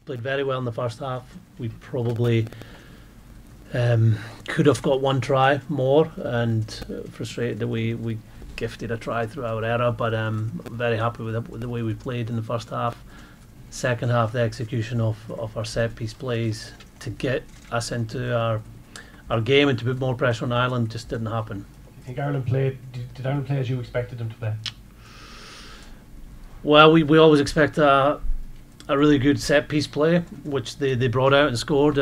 played very well in the first half. We probably could have got one try more, and frustrated that we gifted a try through our error, but very happy with the way we played in the first half. Second half, the execution of our set piece plays to get us into our game and to put more pressure on Ireland just didn't happen. Do you think Ireland played? Did Ireland play as you expected them to play? Well, we always expect a really good set piece play, which they brought out and scored.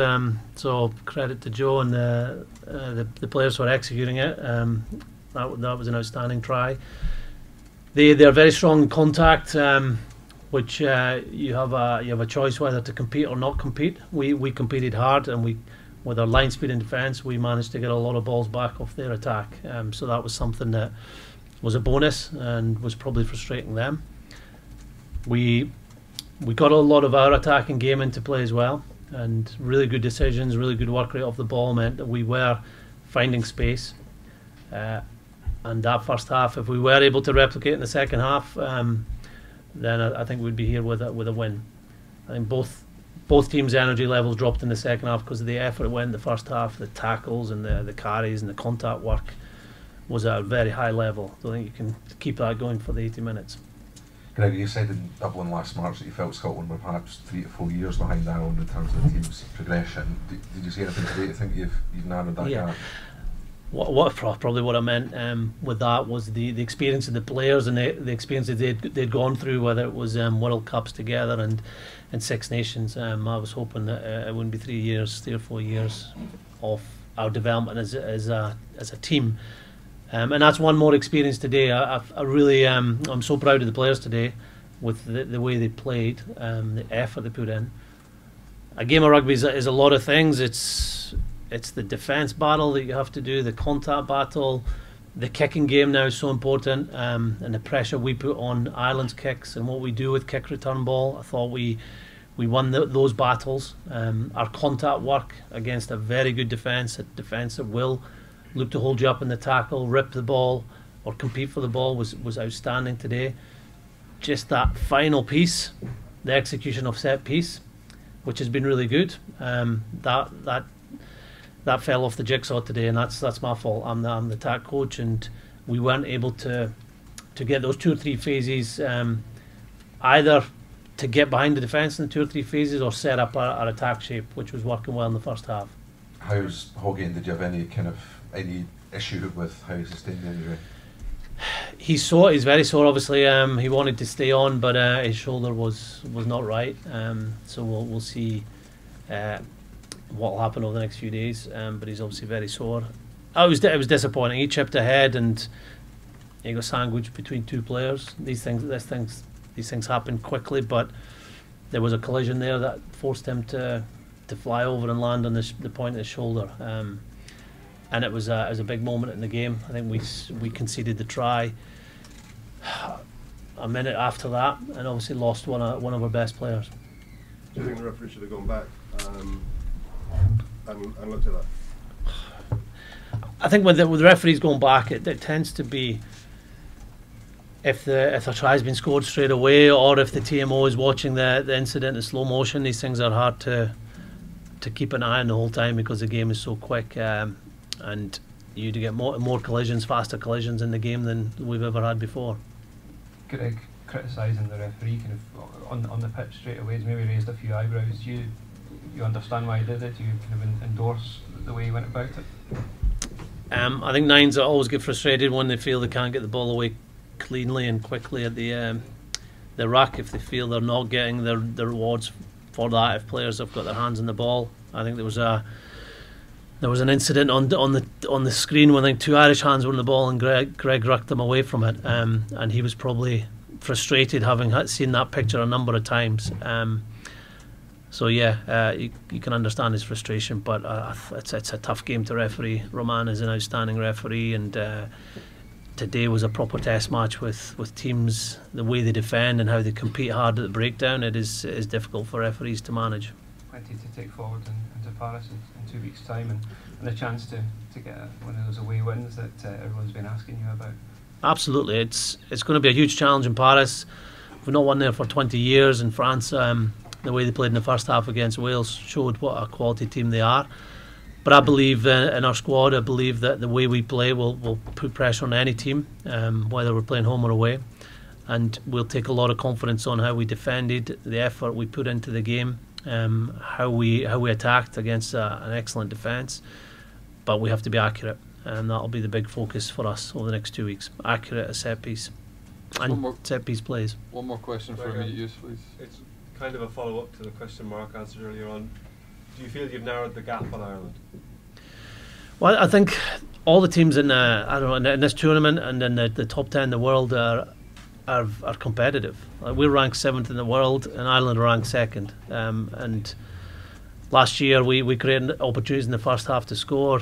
So credit to Joe and the players for executing it. That was an outstanding try. They're very strong in contact, which you have a choice whether to compete or not compete. We competed hard, and with our line speed in defence, we managed to get a lot of balls back off their attack. So that was something that was a bonus and was probably frustrating them. We got a lot of our attacking game into play as well, and really good decisions, really good work rate off the ball meant that we were finding space. And that first half, if we were able to replicate in the second half, then I think we'd be here with a win. I think both teams' energy levels dropped in the second half because of the effort that went in the first half. The tackles and the carries and the contact work was at a very high level. So I think you can keep that going for the 80 minutes. Gregor, you said in Dublin last March that you felt Scotland were perhaps 3 to 4 years behind Ireland in terms of the team's progression. Did you see anything today to think you've narrowed that gap? Probably what I meant with that was the experience of the players and the experience that they'd gone through, whether it was World Cups together and Six Nations. I was hoping that it wouldn't be 3 or 4 years of our development as a team. And that's one more experience today. I really I'm so proud of the players today with the way they played, the effort they put in. A game of rugby is a lot of things. It's the defence battle that you have to do, the contact battle, the kicking game now is so important, and the pressure we put on Ireland's kicks and what we do with kick return ball. I thought we won those battles. Our contact work against a very good defence, a defence that will look to hold you up in the tackle, rip the ball or compete for the ball was outstanding today. Just that final piece, the execution of set piece, which has been really good. That fell off the jigsaw today, and that's my fault. I'm the attack coach, and we weren't able to get those 2 or 3 phases, either to get behind the defence in the 2 or 3 phases or set up our attack shape, which was working well in the first half. How's Hoggy, and did you have any issue with how he sustained the injury? He's sore. He's very sore. Obviously, he wanted to stay on, but his shoulder was not right. So we'll see what will happen over the next few days. But he's obviously very sore. It was disappointing. He chipped ahead and he got sandwiched between 2 players. These things happen quickly, but there was a collision there that forced him to fly over and land on the point of his shoulder. And it was a big moment in the game. I think we conceded the try a minute after that, and obviously lost one of our best players. Do you think the referee should have gone back and looked at that? I think with the referees going back, it tends to be if the try's been scored straight away, or if the TMO is watching the incident in slow motion. These things are hard to keep an eye on the whole time because the game is so quick. And you do get more collisions, faster collisions in the game than we've ever had before. Greg criticising the referee kind of on the pitch straight away has maybe raised a few eyebrows. You understand why he did it? Do you kind of endorse the way he went about it? I think nines always get frustrated when they feel they can't get the ball away cleanly and quickly at the ruck. If they feel they're not getting the rewards for that, if players have got their hands on the ball. I think there was an incident on the screen when I think 2 Irish hands were on the ball and Greg rucked them away from it, and he was probably frustrated having seen that picture a number of times. So yeah, you can understand his frustration, but it's a tough game to referee. Roman is an outstanding referee, and today was a proper test match with teams, the way they defend and how they compete hard at the breakdown. It is difficult for referees to manage. Plenty to take forward into Paris in 2 weeks' time, and a chance to get one of those away wins that everyone's been asking you about. Absolutely, it's going to be a huge challenge in Paris. We've not won there for 20 years. In France, The way they played in the first half against Wales showed what a quality team they are. But I believe in our squad. I believe that the way we play will put pressure on any team, whether we're playing home or away. And we'll take a lot of confidence on how we defended, the effort we put into the game, how we attacked against an excellent defence. But we have to be accurate, and that'll be the big focus for us over the next 2 weeks. Accurate at set piece and set piece plays. One more question for me, please. It's kind of a follow-up to the question Mark answered earlier on. Do you feel you've narrowed the gap on Ireland? Well, I think all the teams in in this tournament and in the top 10 in the world are competitive. We're ranked 7th in the world, and Ireland are ranked 2nd. And last year we created opportunities in the first half to score.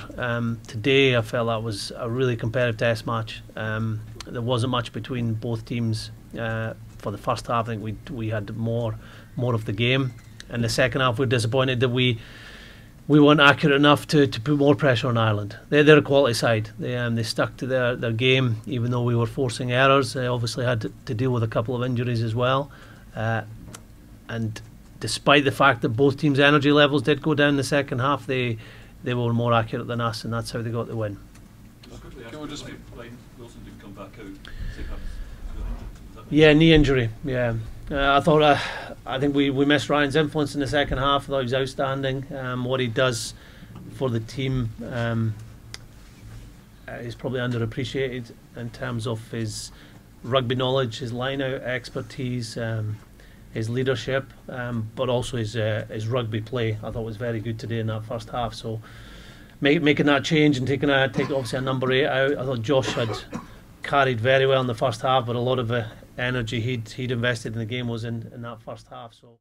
Today I felt that was a really competitive test match. There wasn't much between both teams for the first half. I think we had more of the game. In the second half, we're disappointed that we weren't accurate enough to put more pressure on Ireland. They're a quality side. They stuck to their game, even though we were forcing errors. They obviously had to deal with a couple of injuries as well. And despite the fact that both teams' energy levels did go down in the second half, they were more accurate than us, and that's how they got the win. Can we just be like Wilson didn't come back out? Yeah, knee injury. Yeah, I think we missed Ryan's influence in the second half. I thought he was outstanding. What he does for the team is probably underappreciated in terms of his rugby knowledge, his line-out expertise, his leadership, but also his rugby play. I thought was very good today in that first half. So making that change and taking obviously a number 8 out, I thought Josh had carried very well in the first half, but a lot of the energy he'd invested in the game was in that first half. So.